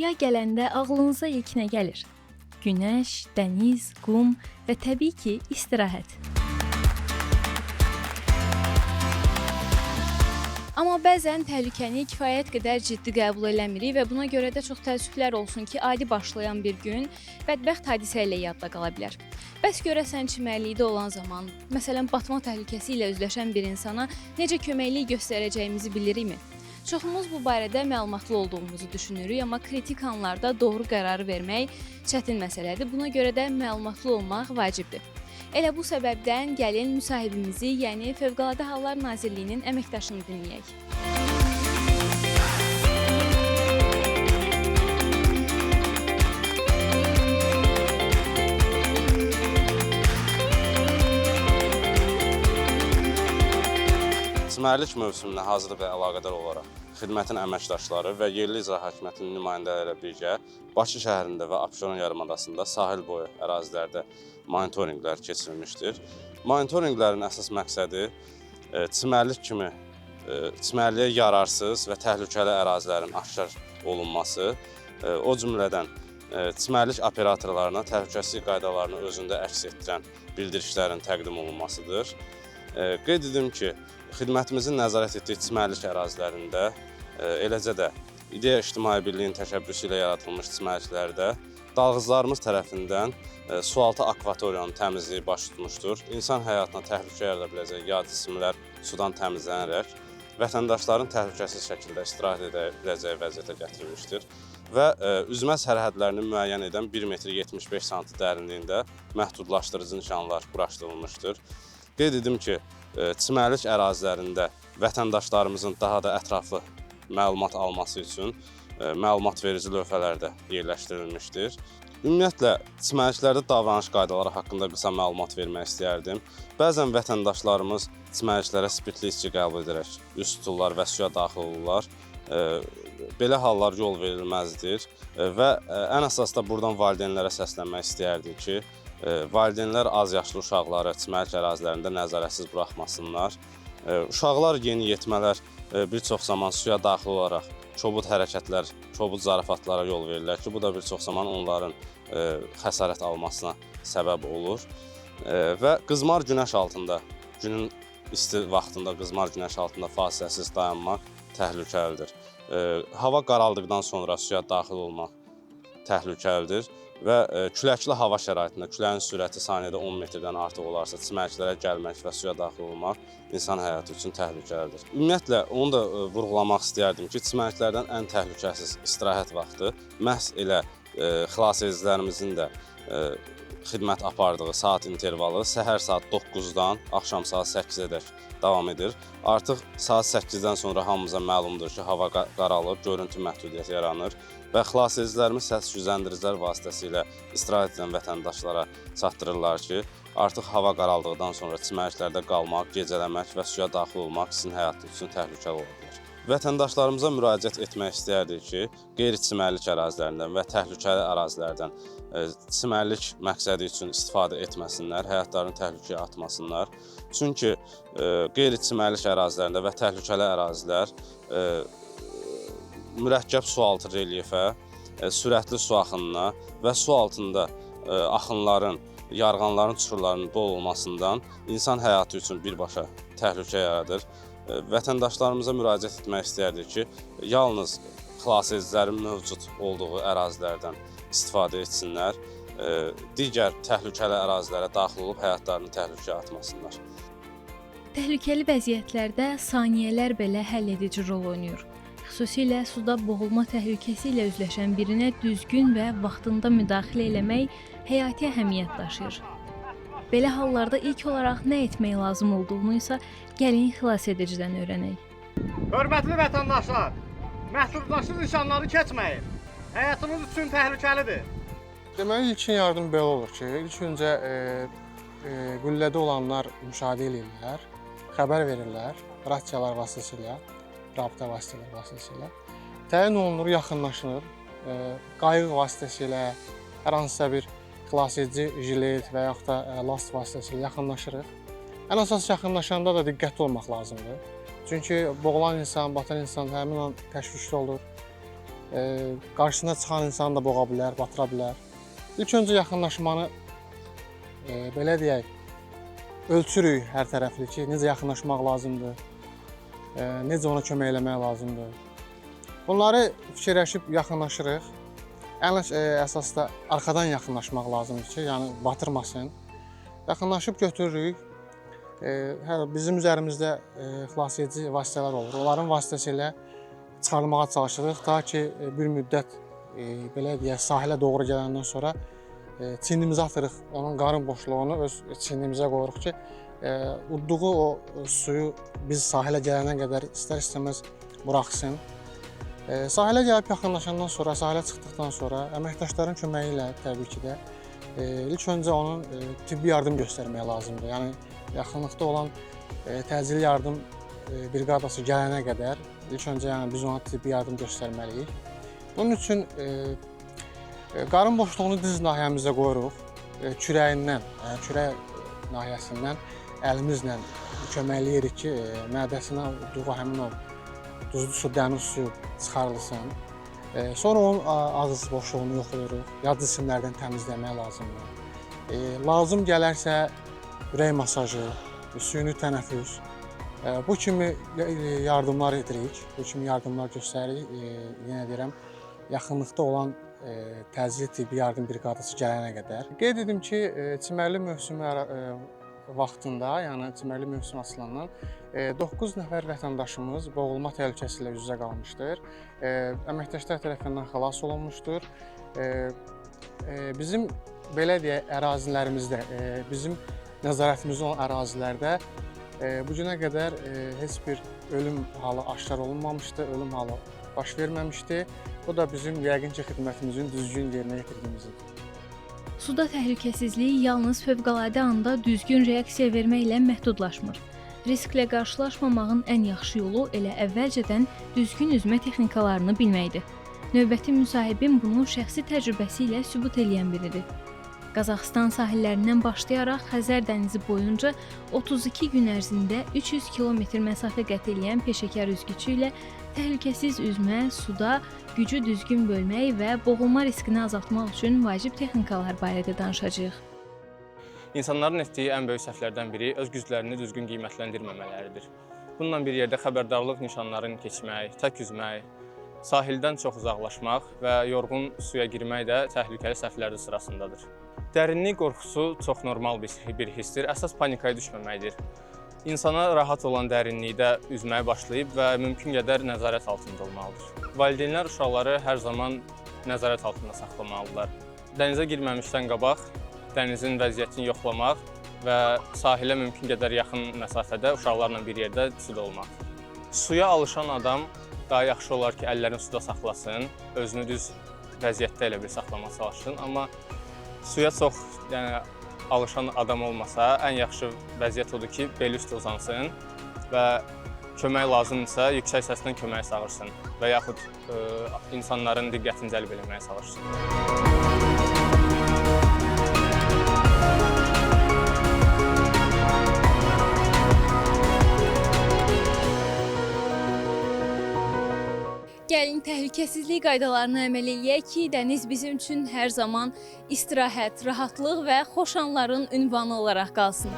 Yay gələndə ağlınıza ilk nə gəlir? Günəş, dəniz, qum və təbii ki, istirahət. Amma bəzən təhlükəni kifayət qədər ciddi qəbul eləmirik və buna görə də çox təəssüflər olsun ki, adi başlayan bir gün bədbəxt hadisə ilə yadda qala bilər. Bəs görəsən çimərlikdə olan zaman, məsələn, batma təhlükəsi ilə üzləşən bir insana necə köməklik göstərəcəyimizi bilirikmi? Çoxumuz bu barədə məlumatlı olduğumuzu düşünürük, amma kritik anlarda doğru qərarı vermək çətin məsələdir. Buna görə də məlumatlı olmaq vacibdir. Elə bu səbəbdən gəlin müsahibimizi, yəni Fövqəladə Hallar Nazirliyinin əməkdaşını dinləyək. Çimərlik mövsümünə hazırlıqla əlaqədar olaraq xidmətin əməkdaşları və yerli icra hakimiyyətinin nümayəndələri ilə birgə Bakı şəhərində və Abşeron yarımadasında sahil boyu ərazilərdə monitorinqlər keçirilmişdir. Monitorinqlərin əsas məqsədi çimərliyə yararsız və təhlükəli ərazilərin aşkar olunması, o cümlədən çimərlik operatorlarına təhlükəsizlik qaydalarını özündə əks etdirən bildirişlərin təqdim olunmasıdır. Qeyd edim ki, xidmətimizin nəzarət etdiyi çimərlik ərazilərində, eləcə də İdeya İctimai Birliyinin təşəbbüsü ilə yaradılmış çimərliklərdə dalğıcılarımız tərəfindən sualtı akvatoriyanın təmizliyi baş tutmuşdur. İnsan həyatına təhlükə yarada biləcək yad cisimlər sudan təmizlənərək vətəndaşların təhlükəsiz şəkildə istirahət edə biləcəyi vəziyyətə gətirilmişdir və üzmə sərhədlərini müəyyən edən 1 metr 75 sm dərinliyində məhdudlaşdırıcı nişanlar quraşdırılmışdır. Qeyd edim ki, çimərlik ərazilərində vətəndaşlarımızın daha da ətraflı məlumat alması üçün məlumat verici lövhələr də yerləşdirilmişdir. Ümumiyyətlə, çimərliklərdə davranış qaydaları haqqında qısa məlumat vermək istəyərdim. Bəzən vətəndaşlarımız çimərliklərə spirtli içki qəbul edərək üst tuturlar və suya daxil olurlar. Belə hallar yol verilməzdir və ən əsas da buradan valideynlərə səslənmək istəyərdik ki, valideynlər az yaşlı uşaqları çimərlik ərazilərində nəzarətsiz buraxmasınlar. Uşaqlar, yeniyetmələr bir çox zaman suya daxil olaraq kobud hərəkətlər, kobud zarafatlara yol verirlər ki, bu da bir çox zaman onların xəsarət almasına səbəb olur. Və qızmar günəş altında, günün isti vaxtında qızmar günəş altında fasiləsiz dayanmaq təhlükəlidir. Hava qaraldıqdan sonra suya daxil olmaq təhlükəlidir və küləkli hava şəraitində küləyin sürəti saniyədə 10 metrdən artıq olarsa çimərliklərə gəlmək və suya daxil olmaq insan həyatı üçün təhlükəlidir. Ümumiyyətlə, onu da vurğulamaq istəyərdim ki, çimərliklərdən ən təhlükəsiz istirahət vaxtı məhz elə xilasedicilərimizin də xidmət apardığı saat intervalı səhər saat 9-dan axşam saat 8-ədək davam edir. Artıq saat 8-dən sonra hamımıza məlumdur ki, hava qaralır, görüntü məhdudiyyəti yaranır və xilasedicilərimiz səs gücləndiricilər vasitəsilə istirahət edən vətəndaşlara çatdırırlar ki, artıq hava qaraldıqdan sonra çimərliklərdə qalmaq, gecələmək və suya daxil olmaq sizin həyatınız üçün təhlükəli ola bilər. Vətəndaşlarımıza müraciət etmək istəyərdik ki, qeyri-çimərlik ərazilərindən və təhlükəli ərazilərdən çimərlik məqsədi üçün istifadə etməsinlər, həyatlarını təhlükəyə atmasınlar. Çünki qeyri-çimərlik ərazilərində və təhlükəli ərazilər mürəkkəb sualtı relyefə, sürətli su axınına və su altında axınların, yarğanların, çuxurlarının bol olmasından insan həyatı üçün birbaşa təhlükə yaradır. Vətəndaşlarımıza müraciət etmək istəyərdik ki, yalnız xilasedicilərin mövcud olduğu ərazilərdən istifadə etsinlər, digər təhlükəli ərazilərə daxil olub həyatlarını təhlükəyə atmasınlar. Təhlükəli vəziyyətlərdə saniyələr belə həlledici rol oynayır. Xüsusilə suda boğulma təhlükəsi ilə üzləşən birinə düzgün və vaxtında müdaxilə eləmək həyati əhəmiyyət daşıyır. Belə hallarda ilk olaraq nə etmək lazım olduğunu isə gəlin xilasedicidən öyrənək. Hörmətli vətəndaşlar, məhdudlaşdırıcı nişanları keçməyin. Həyatınız üçün təhlükəlidir. Deməli, ilkin yardım belə olur ki, ilk öncə qüllədə olanlar müşahidə edirlər, xəbər verirlər, rasiyalar vasitəsilə, rabitə vasitələri vasitəsilə. Təyin olunur, yaxınlaşılır, qayıq vasitəsilə, hər hansısa bir xilasedici jilet və yaxud da last vasitəsilə yaxınlaşırıq. Ən əsas yaxınlaşanda da diqqətli olmaq lazımdır. Çünki boğulan insan, batan insan həmin an təşvişli olur. qarşısına çıxan insanı da boğa bilər, batıra bilər. İlk öncə yaxınlaşmanı belə deyək, ölçürük hər tərəfli ki, necə yaxınlaşmaq lazımdır, necə ona kömək eləmək lazımdır. Bunları fikirləşib yaxınlaşırıq. Ən əsas da arxadan yaxınlaşmaq lazımdır ki, yəni batırmasın. Yaxınlaşıb götürürük. Bizim üzərimizdə xilasedici vasitələr olur. Onların vasitəsilə çıxarmağa çalışırıq. Ta ki, bir müddət belə deyək, sahilə doğru gələndən sonra çiynimizə atırıq, onun qarın boşluğunu öz çiynimizə qoyuruq ki, udduğu o suyu biz sahilə gələnə qədər istər-istəməz buraxsın. Sahilə gəlib yaxınlaşandan sonra, sahilə çıxdıqdan sonra əməkdaşların köməyi ilə təbii ki də ilk öncə onun tibbi yardım göstərmək lazımdır. Yəni yaxınlıqda olan təcili yardım briqadası gələnə qədər ilk öncə yəni biz ona tibbi yardım göstərməliyik. Bunun üçün qarın boşluğunu diz nahiyəmizə qoyuruq. Kürəyindən, kürək nahiyəsindən əlimizlə köməkləyirik ki, mədəsinə udduğu həmin o duzlu su, dəmir suyu çıxarılsın. Sonra onun ağız boşluğunu yoxlayırıq. Yad cisimlərdən təmizləmək lazımdır. Lazım gələrsə ürək masajı, süni tənəffüs, bu kimi yardımlar edirik, bu kimi yardımlar göstəririk. Yenə deyirəm, yaxınlıqda olan təcili tibbi yardım briqadası gələnə qədər. Qeyd edim ki, çimərli mövsümü vaxtında, yəni çimərli mövsüm açılandan 9 nəfər vətəndaşımız boğulma təhlükəsi ilə üz-üzə qalmışdır. Əməkdaşlar tərəfindən xilas olunmuşdur. Bizim belə deyək, ərazilərimizdə, bizim nəzarətimizdə olan ərazilərdə bu günə qədər heç bir ölüm halı aşkar olunmamışdı, ölüm halı baş verməmişdi. Bu da bizim yəqin ki, xidmətimizin düzgün yerinə yetirdiyimizdir. Suda təhlükəsizlik yalnız fövqəladə anda düzgün reaksiya verməklə məhdudlaşmır. Risklə qarşılaşmamağın ən yaxşı yolu elə əvvəlcədən düzgün üzmə texnikalarını bilməkdir. Növbəti müsahibim bunu şəxsi təcrübəsi ilə sübut edən biridir. Qazaxıstan sahillərindən başlayaraq Xəzər dənizi boyunca 32 gün ərzində 300 kilometr məsafə qət edən peşəkar üzgüçü ilə təhlükəsiz üzmə, suda gücü düzgün bölmək və boğulma riskini azaltmaq üçün vacib texnikalar barədə danışacağıq. İnsanların etdiyi ən böyük səhvlərdən biri öz güclərini düzgün qiymətləndirməmələridir. Bununla bir yerdə xəbərdarlıq nişanlarını keçmək, tək üzmək, sahildən çox uzaqlaşmaq və yorğun suya girmək də təhlükəli səhvlər sırasındadır. Dərinlik qorxusu çox normal bir hissdir, əsas panikaya düşməməkdir. İnsana rahat olan dərinlikdə üzməyə başlayıb və mümkün qədər nəzarət altında olmalıdır. Valideynlər uşaqları hər zaman nəzarət altında saxlamalıdırlar. Dənizə girməmişdən qabaq dənizin vəziyyətini yoxlamaq və sahilə mümkün qədər yaxın məsafədə uşaqlarla bir yerdə suda olmaq. Suya alışan adam daha yaxşı olar ki, əllərini suda saxlasın, özünü düz vəziyyətdə elə bir saxlamağa çalışsın. Amma suya çox alışan adam olmasa, ən yaxşı vəziyyət odur ki, bel üstə uzansın və kömək lazımdırsa yüksək səslə kömək çağırsın və yaxud insanların diqqətini cəlb etməyə çalışsın. Gəlin təhlükəsizlik qaydalarına əməl eləyək ki, dəniz bizim üçün hər zaman istirahət, rahatlıq və xoş anların ünvanı olaraq qalsın.